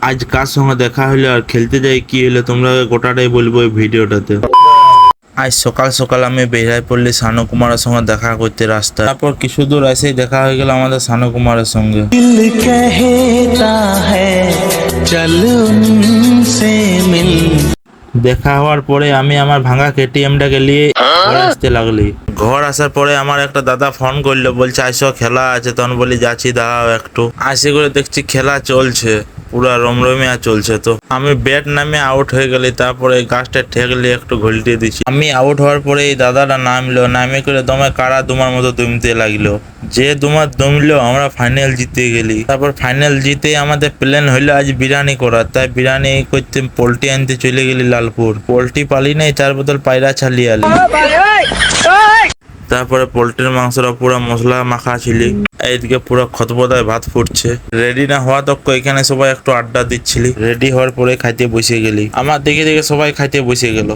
আজ কার সঙ্গে দেখা হলো আর খেলতে যাই কি হলো তোমরা গোটাটাই বলবো এই ভিডিওটাতে। আজ সকাল সকাল আমি বেরিয়ে পড়লি শানু কুমারের সঙ্গে দেখা করতে রাস্তায়। তারপর কিছু দূর এসেই দেখা হয়ে গেল আমাদের শানু কুমারের সঙ্গে। দেখা হওয়ার পরে আমি আমার ভাঙা কেটিএমটাকে নিয়ে ঘরে আসতে লাগলি। ঘর আসার পরে আমার একটা দাদা ফোন করলো, বলছে আইসো খেলা আছে। তখন বলি যাচ্ছি দাঁড়াও একটু। আসি করে দেখছি খেলা চলছে, পুরা রমরমিয়া চলছে। তো আমি ব্যাট নামে আউট হয়ে গেলি। তারপরে গাছটা ঠেকলি একটু ঘুলটিয়ে দিচ্ছি। আমি আউট হওয়ার পরে এই দাদাটা নামলো, নামে করে দমে কারা দুমার মতো দুমতে লাগলো। যে দুমার দমলো আমরা ফাইনাল জিতে গেলি। তারপর ফাইনাল জিতে আমাদের প্ল্যান হইলো আজ বিরিয়ানি করার। তাই বিরিয়ানি করতে পোল্ট্রি আনতে চলে গেলি লালপুর। পোল্ট্রি পালি নাই, 4 বোতল পায়রা ছালিয়ে আলি। তারপরে পোল্ট্রির মাংসটা পুরো মশলা মাখা ছিলি। এইদিকে পুরো খতবদায় ভাত ফুটছে। রেডি না হওয়া তক এখানে সবাই একটু আড্ডা দিচ্ছিলি। রেডি হওয়ার পরে খাইতে বসে গেলি। আমার দেখে দেখে সবাই খাইতে বসে গেল।